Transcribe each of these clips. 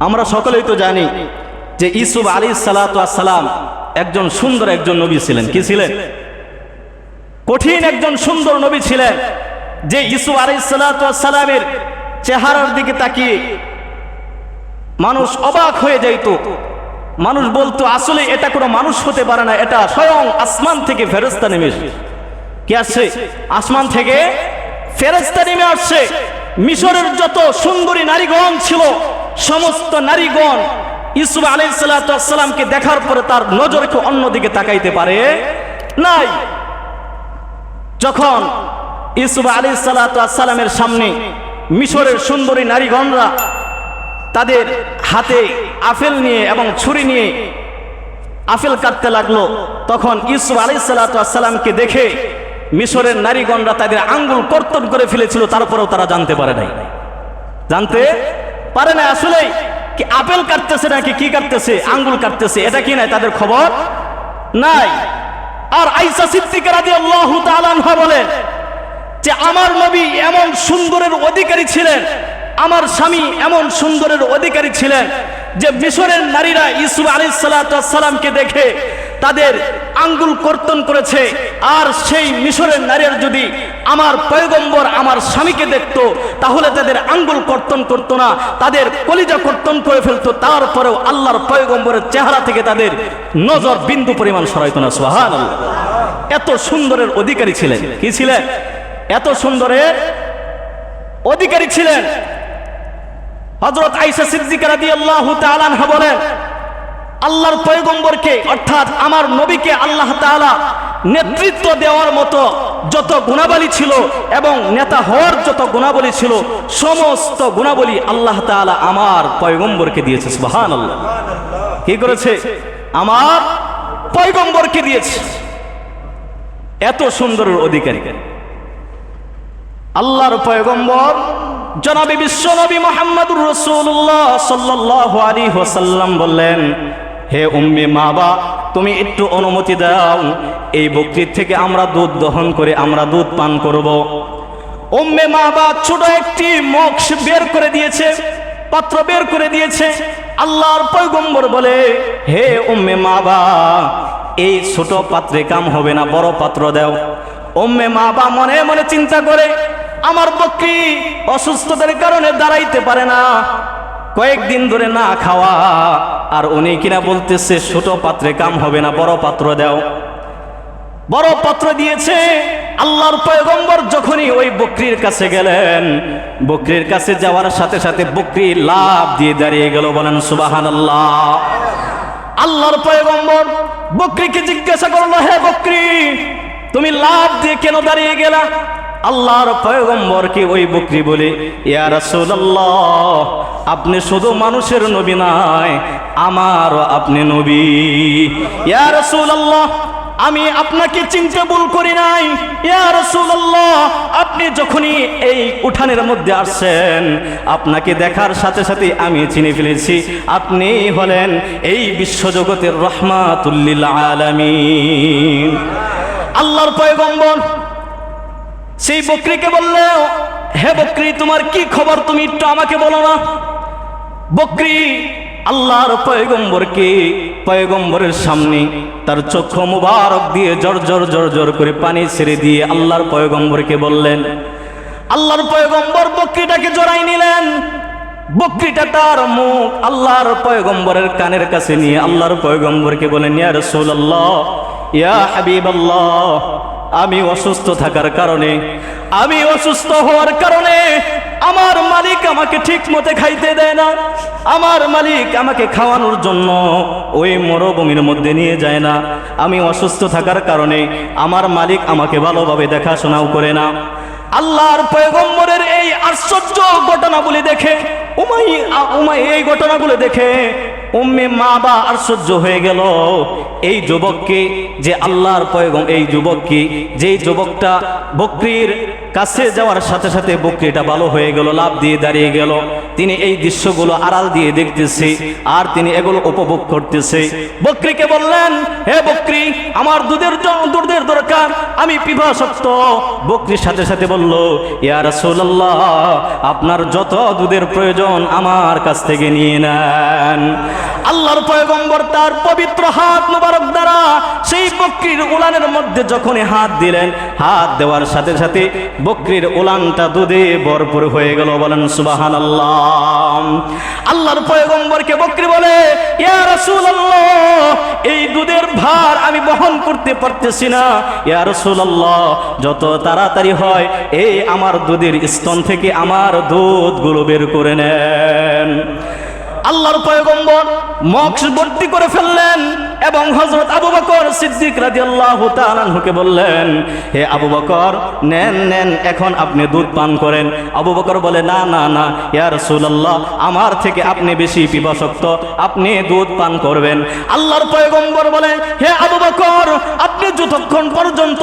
আমরা সকলেই তো জানি যে ইউসুফ আলাইহিস সালাতু ওয়াস সালাম একজন সুন্দর একজন নবী ছিলেন। কি ছিলেন? কঠিন একজন সুন্দর নবী ছিলেন, যে ইউসুফ আলাইহিস সালাতু ওয়াস সালামের চেহারার দিকে তাকিয়ে মানুষ অবাক হয়ে যাইত। মানুষ বলতো আসলে এটা কোনো মানুষ হতে পারে না, এটা স্বয়ং আসমান থেকে ফেরেশতা নেমে এসেছে। কি আসছে? আসমান থেকে ফেরেশতা নেমে আসছে। মিশরের যত সুন্দরী নারীগণ ছিল, সমস্ত নারীগণ ইউসুফ আলাইহিস সালাতু ওয়াস সালামকে দেখার পরে তার নজরকে অন্যদিকে তাকাইতে পারে নাই। যখন ইউসুফ আলাইহিস সালাতু ওয়াস সালামের সামনে মিশরের সুন্দরী নারীগণরা তাদের হাতে আপেল নিয়ে এবং ছুরি নিয়ে আপেল কাটতে লাগলো, তখন ইউসুফ আলাইহিস সালাতু ওয়াস সালামকে দেখে মিশরের নারীগণরা তাদের আঙ্গুল কর্তন করে ফেলেছিল, তারপরেও তারা জানতে পারে নাই। জানতে পারে না আসলে কি আপেল কাটতেছে নাকি কি কাটতেছে, আঙ্গুল কাটতেছে, এটা কি নাই তাদের খবর নাই। আর আয়েশা সিদ্দিকা রাদিয়াল্লাহু তাআলা আনহা বলেন যে আমার নবী এমন সুন্দরের অধিকারী ছিলেন, আমার স্বামী এমন সুন্দরের অধিকারী ছিলেন যে মিশরের নারীরা ইউসুফ আলাইহিস সালাতু ওয়াস সালামকে দেখে তাদের আঙ্গুল কর্তন করেছে। আর সেই মিশরের নারীরা যদি আমার পয়গম্বর আমার স্বামীকে দেখতো তাহলে তাদের আঙ্গুল কর্তন করতো না, তাদের কলিজা কর্তন করে ফেলতো, তারপরেও আল্লাহর পয়গম্বরের চেহারা থেকে তাদের নজর বিন্দু পরিমাণ সরাইতো না। সুবহানাল্লাহ। এত সুন্দরের অধিকারী ছিলেন। কি ছিলেন? এত সুন্দরের অধিকারী ছিলেন। হযরত আয়েশা সিদ্দিকা রাদিয়াল্লাহু তাআলা আনহা বলেন আল্লাহর পয়গম্বরকে অর্থাৎ আমার নবীকে আল্লাহ তাআলা নেতৃত্ব দেওয়ার মতো যত গুণাবলী ছিল এবং নেতা হওয়ার যত গুণাবলী ছিল সমস্ত গুণাবলী আল্লাহ তাআলা আমার পয়গম্বরকে দিয়েছে। সুবহানাল্লাহ। কি করেছে? আমার পয়গম্বরকে দিয়েছে। এত সুন্দরের অধিকারী আল্লাহর পয়গম্বর জনাবে বিশ্বনবী মুহাম্মদুর রাসূলুল্লাহ সাল্লাল্লাহু আলাইহি ওয়াসাল্লাম বললেন, হে উম্মে মাবা, তুমি একটু অনুমতি দাও, এই বকরির থেকে আমরা দুধ দহন করে আমরা দুধ পান করব। উম্মে মাবা ছোট একটি মগ বের করে দিয়েছে, পাত্র বের করে দিয়েছে। আল্লাহর পয়গম্বর বলে, হে উম্মে মাবা, এই ছোট পাত্রে কাম হবে না, বড় পাত্র দাও। উম্মে মাবা মনে মনে চিন্তা করে, আমার বকরি অসুস্থতার কারণে দাঁড়াইতে পারে না, কয়েকদিন ধরে না খাওয়া, আর উনি কিনা বলতেছে ছোট পাত্রে কাম হবে না, বড় পাত্র দাও। বড় পাত্র দিয়েছে। আল্লাহর পয়গম্বর যখনই ওই বকরির কাছে গেলেন, বকরির কাছে যাওয়ার সাথে সাথে বকরি লাফ দিয়ে দাঁড়িয়ে গেল। বলেন সুবহানাল্লাহ। আল্লাহর পয়গম্বর বকরিকে জিজ্ঞাসা করলো, হে বকরি, তুমি লাফ দিয়ে কেন দাঁড়িয়ে গেলা? আল্লাহর পয়গম্বরকে ওই বকরি বলে, ইয়া রাসূলুল্লাহ, আপনি শুধু মানুষের নবী নয়, আমারও আপনি নবী। ইয়া রাসূলুল্লাহ, আমি আপনাকে চিনতে ভুল করি নাই। ইয়া রাসূলুল্লাহ, আপনি যখনই এই উঠানের মধ্যে আসছেন, আপনাকে দেখার সাথে সাথে আমি চিনে ফেলেছি, আপনি হলেন এই বিশ্বজগতের রাহমাতুল লিল আলামিন। আল্লাহর পয়গম্বর সেই বকরিকে বললে, হে বকরি, তোমার কি খবর, তুমি একটু আমাকে বলো না। বকরি আল্লাহর পয়গম্বরকে পয়গম্বরের সামনে তার চক্ষু মুবারক দিয়ে জর জর জর জর করে পানি ছেড়ে দিয়ে আল্লাহর পয়গম্বরকে বললেন। আল্লাহর পয়গম্বর বকরিটাকে জড়াই নিলেন। বকরিটা তার মুখ আল্লাহর পয়গম্বরের কানের কাছে নিয়ে আল্লাহর পয়গম্বরকে বলেন, ইয়া রাসূলুল্লাহ, ইয়া হাবিবাল্লাহ, আমি অসুস্থ থাকার কারণে, আমি অসুস্থ হওয়ার কারণে আমার মালিক আমাকে ঠিক মতো খাইতে দেয় না। আমার মালিক আমাকে খাওয়ানোর জন্য ওই মরুভূমির মধ্যে নিয়ে যায় না। আমি অসুস্থ থাকার কারণে আমার মালিক আমাকে ভালোভাবে দেখাশোনাও করে না। আল্লাহর পয়গম্বরের এই আশ্চর্য ঘটনাগুলি দেখে এই ঘটনাগুলো দেখে উম্মে মাবা আশ্চর্য হয়ে গেল, এই যুবককে যে আল্লাহর পয়গম্বর, এই যুবককে যেই যুবকটা বকরির কাছে যাওয়ার সাথে সাথে বকরিটা ভালো হয়ে গেল, লাভ দিয়ে দাঁড়িয়ে গেল। তিনি এই দৃশ্যগুলো আড়াল দিয়ে দেখতেছে আর তিনি এগুলো উপভোগ করতেছে। বকরিকে বললেন, হে বকরি, আমার দুধের দরকার, আমি পিপাসার্ত। বকরির সাথে সাথে বলল, ইয়া রাসূলুল্লাহ, আপনার যত দুধের প্রয়োজন আমার কাছ থেকে নিয়ে নেন। আল্লাহর পয়গম্বর তার পবিত্র হাত মোবারক দ্বারা সেই বকরির উলানের মধ্যে যখনই হাত দিলেন, হাত দেওয়ার সাথে সাথে বকরির উলানটা দুধে ভরপুর হয়ে গেল। বলেন সুবহানাল্লাহ। আল্লাহর পয়গম্বরকে বকরি বলে, ইয়া রাসূলুল্লাহ, এই দুধের ভার আমি বহন করতে পারতেছি না। ইয়া রাসূলুল্লাহ, যত তাড়াতাড়ি হয় এই আমার দুধের স্তন থেকে আমার দুধগুলো বের করে নেন। আল্লাহর পয়গম্বর মক্স ভর্তি করে ফেললেন এবং হযরত আবু বকর সিদ্দিক রাদিয়াল্লাহু তাআলা আনহুকে বললেন, হে আবু বকর, নেন নেন, এখন আপনি দুধ পান করেন। আবু বকর বলে, না না না ইয়া রাসূলুল্লাহ, আমার থেকে আপনি বেশি পিপাসার্ত, আপনি দুধ পান করবেন। আল্লাহর পয়গম্বর বলে, হে আবু বকর, আপনি যতক্ষণ পর্যন্ত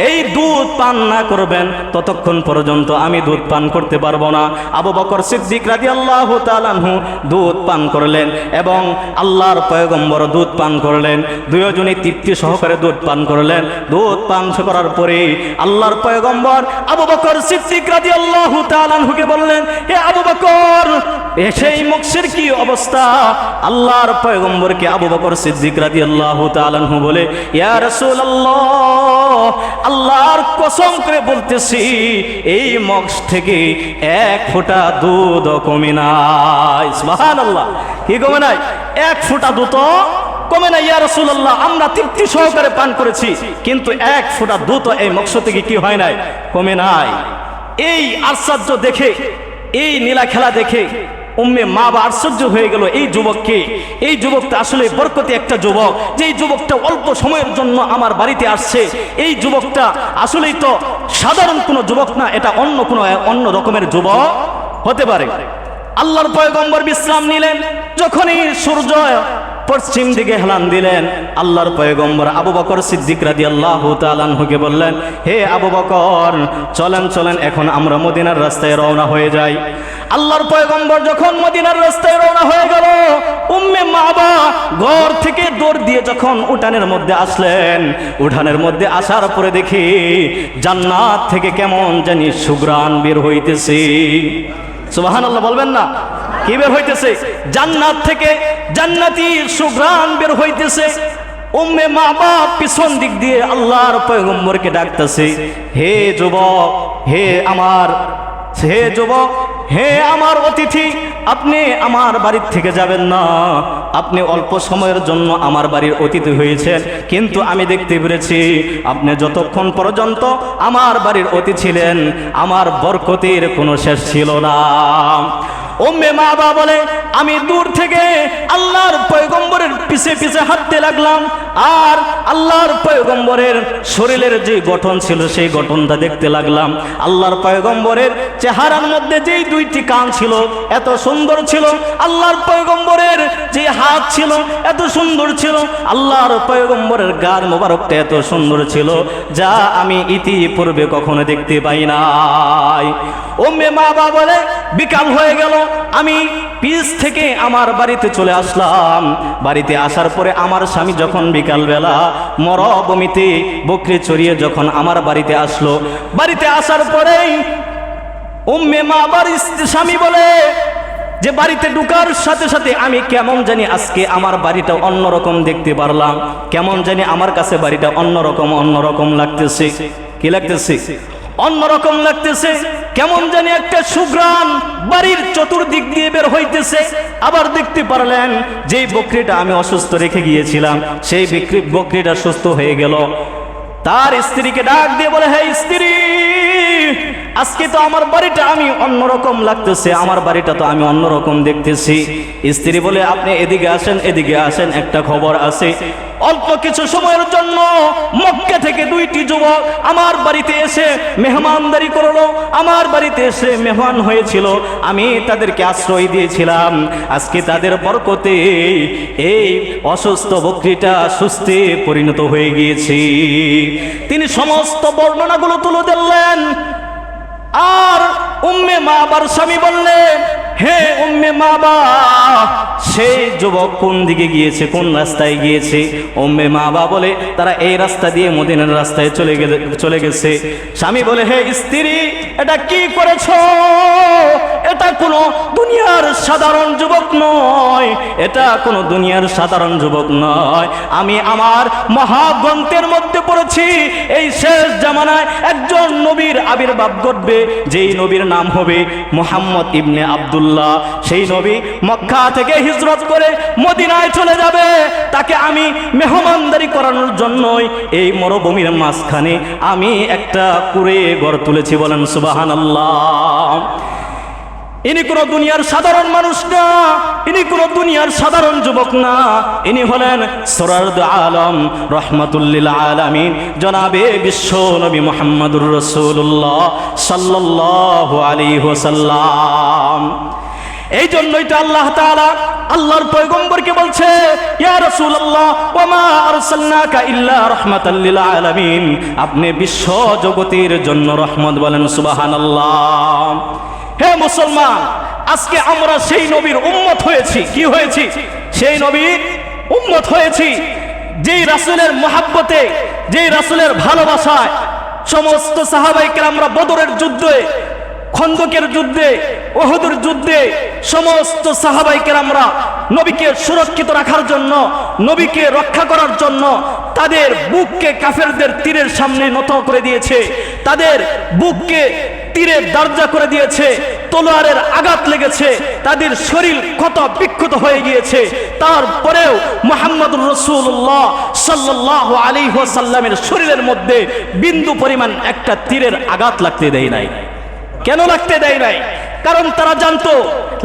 এই দুধ পান না করবেন ততক্ষণ পর্যন্ত আমি দুধ পান করতে পারবো না। আবু বকর সিদ্দিক রাদিয়াল্লাহু তাআলা আনহু দুধ পান করলেন এবং আল্লাহর পয়গম্বর দুধ পান করলেন। দুইজনই তৃপ্তি সহকারে দুধ পান করলেন। দুধ পান করার পরে আল্লাহর পয়গম্বর আবু বকর সিদ্দিক রাদিয়াল্লাহু তাআলা আনহুকে বললেন, হে আবু বকর, সেই মক্সের কি অবস্থা? আল্লাহর পয়গম্বরকে আবু বকর সিদ্দিক রাদিয়াল্লাহু তাআলা আনহু বলে, ইয়া রাসূলুল্লাহ, আল্লাহর কসম করে বলতেছি, এই মক্স থেকে এক ফোঁটা দুধ কমে নাই। সুবহানাল্লাহ। কি কমে নাই? এক ফোঁটা দুধ কমে নাই। ইয়া রাসূলুল্লাহ, আমরা তৃপ্তি সহকারে পান করেছি, কিন্তু এক ফোঁটা দুধ এই মক্স থেকে কি হয় নাই? কমে নাই। এই আশ্চর্য দেখে, এই নীলা খেলা দেখে উম্মে মাবা আশ্চর্য হয়ে গেল। এই যুবককে, এই যুবকটা আসলে বরকতি একটা যুবক, যেই যুবকটা অল্প সময়ের জন্য আমার বাড়িতে আসছে, এই যুবকটা আসলেই তো সাধারণ কোনো যুবক না, এটা অন্য রকমের যুবক হতে পারে। আল্লাহর পয়গম্বর বিশ্রাম নিলেন। যখনই সূর্য পশ্চিম দিকে হেলান দিলেন, আল্লাহর পয়গম্বর আবু বকর সিদ্দিক রাদিয়াল্লাহু তাআলা আনহুকে বললেন, হে আবু বকর, চলেন চলেন, এখন আমরা মদিনার রাস্তায় রওনা হয়ে যাই। আল্লাহর পয়গম্বর যখন মদিনার রাস্তায় রওনা হয়ে গেল, উম্মে মাবা ঘর থেকে দৌড় দিয়ে যখন উঠানের মধ্যে আসলেন, উঠানের মধ্যে আসার পরে দেখি জান্নাত থেকে কেমন জানি সুঘ্রাণ বের হইতেছে। সুবহানাল্লাহ বলবেন না? কি বের হইতেছে? জান্নাত থেকে জান্নাতি সুঘ্রাণ বের হইতেছে। উম্মে মাবা পিছন দিক দিয়ে আল্লাহর পয়গম্বরকে ডাকতেছে, হে যুবক, হে যুবক, হে আমার অতিথি, আপনি আমার বাড়ির থেকে যাবেন না। আপনি অল্প সময়ের জন্য আমার বাড়ির অতিথি হয়েছেন, কিন্তু আমি দেখতে পেরেছি আপনি যতক্ষণ পর্যন্ত আমার বাড়ির অতিথি ছিলেন আমার বরকতের কোনো শেষ ছিল না। উম্মে মাবা বলে, আমি দূর থেকে আল্লাহর পয়গম্বরের পিছে পিছে হাঁটতে লাগলাম আর আল্লাহর পয়গম্বরের শরীরের যে গঠন ছিল সেই গঠনটা দেখতে লাগলাম। আল্লাহর পয়গম্বরের চেহারার মধ্যে যেই দুইটি কান ছিল এত সুন্দর ছিল, আল্লাহর পয়গম্বরের যে হাত ছিল এত সুন্দর ছিল, আল্লাহর পয়গম্বরের গার মোবারকটা এত সুন্দর ছিল, যা আমি ইতিপূর্বে কখনো দেখতে পাই নাই। উম্মে মাবা বলে, বিকাল হয়ে গেল, আমি পিছ থেকে আমার বাড়িতে চলে আসলাম। বাড়িতে আসার পরে আমার স্বামী যখন বিকালবেলা মরুভূমিতে বকরি চড়িয়ে যখন আমার বাড়িতে আসলো, বাড়িতে আসার পরেই উম্মে মাবার স্বামী বলে যে বাড়িতে ঢুকার সাথে সাথে আমি কেমন জানি আজকে আমার বাড়িটা অন্যরকম দেখতে পারলাম, কেমন জানি আমার কাছে বাড়িটা অন্যরকম লাগতেছে। কি লাগতেছে? অন্যরকম লাগতেছে। কেমন জানি একটা সুঘ্রাণ বাড়ির চতুর্দিক দিয়ে বের হইতেছে। আবার দেখতে পারলেন যেই বকরিটা আমি অসুস্থ রেখে গিয়েছিলাম সেই বকরিটা সুস্থ হয়ে গেল। তার স্ত্রীকে ডাক দিয়ে বলে, হে স্ত্রী, আজকে তো আমার বাড়িটা আমি অন্যরকম লাগতেছে, আমার বাড়িটা তো আমি অন্যরকম দেখতেছি। স্ত্রী বলে, আপনি এদিকে আসেন, এদিকে আসেন, একটা খবর আছে। অল্প কিছু সময়ের জন্য মক্কা থেকে দুইটি যুবক আমার বাড়িতে এসে মেহমানদারি করলো, আমার বাড়িতে এসে মেহমান হয়েছিল, আমি তাদেরকে আশ্রয় দিয়েছিলাম। আজকে তাদের বরকতে এই অসুস্থ বকরিটা সুস্থে পরিণত হয়ে গিয়েছে। তিনি সমস্ত বর্ণনাগুলো তুলে ধরলেন। আর উম্মে মাবার স্বামী বললেন, হে উম্মে মাবা, সেই যুবক কোন দিকে গিয়েছে, কোন রাস্তায় গিয়েছে? উম্মে মাবা বলে, তারা এই রাস্তা দিয়ে মদিনার রাস্তায় চলে গেছে। স্বামী বলে, হে স্ত্রী, এটা কি করেছো? এটা কোনো দুনিয়ার সাধারণ যুবক নয়, এটা কোনো দুনিয়ার সাধারণ যুবক নয়। আমি আমার মহাগ্রন্থের মধ্যে পড়েছি, এই শেষ জামানায় একজন নবীর আবির্ভাব ঘটবে, যেই নবীর নাম হবে মুহাম্মদ ইবনে আব্দুল্লাহ। সেই নবী মক্কা থেকে হিজরত করে মদিনায় চলে যাবে। তাকে আমি মেহমানদারি করানোর জন্যই এই মরুভূমির মাঝখানে আমি একটা কুঁড়ে ঘর তুলেছি। বলেন সুবহানাল্লাহ। ইনি কোনো দুনিয়ার সাধারণ মানুষ না, ইনি কোনো দুনিয়ার সাধারণ যুবক না, ইনি হলেন সরওয়ারুল আলম রহমাতুল্লিল আলামিন জনাবে বিশ্ব নবী মুহাম্মদুর রাসূলুল্লাহ সাল্লাল্লাহু আলাইহি ওয়াসাল্লাম। এই জন্যই তো আল্লাহ তাআলা আল্লাহর পয়গম্বরকে বলছে, ইয়া রাসূলুল্লাহ ওয়া মা আরসালনাকা ইল্লা রাহমাতাল লিল আলামিন, আপনি বিশ্ব জগতের জন্য রহমত। বলেন সুবহানাল্লাহ। হে মুসলমান, আজকে আমরা সেই নবীর উম্মত হয়েছি। কি হয়েছি? সেই নবীর উম্মত হয়েছি, যেই রাসূলের মহব্বতে, যেই রাসূলের ভালোবাসায় সমস্ত সাহাবায়ে কেরামরা বদরের যুদ্ধে, খন্দকের যুদ্ধে, উহুদের যুদ্ধে সমস্ত সাহাবায়ে কেরামরা নবীকে সুরক্ষিত রাখার জন্য, নবীকে রক্ষা করার জন্য তাদের বুককে কাফেরদের তীরের সামনে নত করে দিয়েছে, তাদের বুককে তীরের দরজা করে দিয়েছে, তলোয়ারের আঘাত লেগেছে, তাদের শরীর ক্ষত বিক্ষত হয়ে গিয়েছে। তারপরেও মুহাম্মদুর রাসূলুল্লাহ সাল্লাল্লাহু আলাইহি ওয়াসাল্লামের শরীরের মধ্যে বিন্দু পরিমাণ একটা তীরের আঘাত লাগতে দেয় নাই। কেন লাগতে দেয় নাই? কারণ তারা জানতো,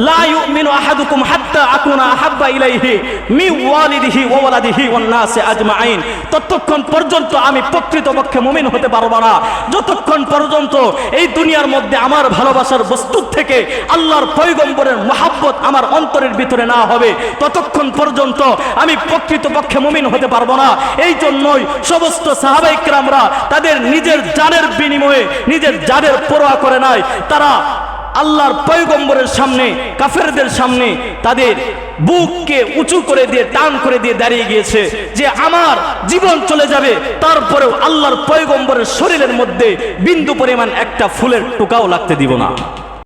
লা ইউমিনু আহাদুকুম হাত্তা আকুনা আহাব্বা ইলাইহি মিন ওয়ালিদিহি ওয়া ওয়ালাদিহি ওয়ান নাসি আজমাইন। ততক্ষণ পর্যন্ত আমি প্রকৃতপক্ষে মুমিন হতে পারবো না, যতক্ষণ পর্যন্ত এই দুনিয়ার মধ্যে আমার ভালোবাসার বস্তু থেকে আল্লাহর পয়গম্বরের মহব্বত আমার অন্তরের ভিতরে না হবে, ততক্ষণ পর্যন্ত আমি প্রকৃতপক্ষে মুমিন হতে পারবো না। এই জন্যই সমস্ত সাহাবায়ে কেরামরা তাদের নিজের জানের বিনিময়ে, নিজের জানের পরোয়া করে নাই, তারা আল্লাহর পয়গম্বরের সামনে, কাফেরদের সামনে তাদের বুককে উঁচু করে দিয়ে, টান করে দিয়ে দাঁড়িয়ে গিয়েছে যে আমার জীবন চলে যাবে, তারপরেও আল্লাহর পয়গম্বরের শরীরের মধ্যে বিন্দু পরিমাণ একটা ফুলের টুকাও লাগতে দিব না।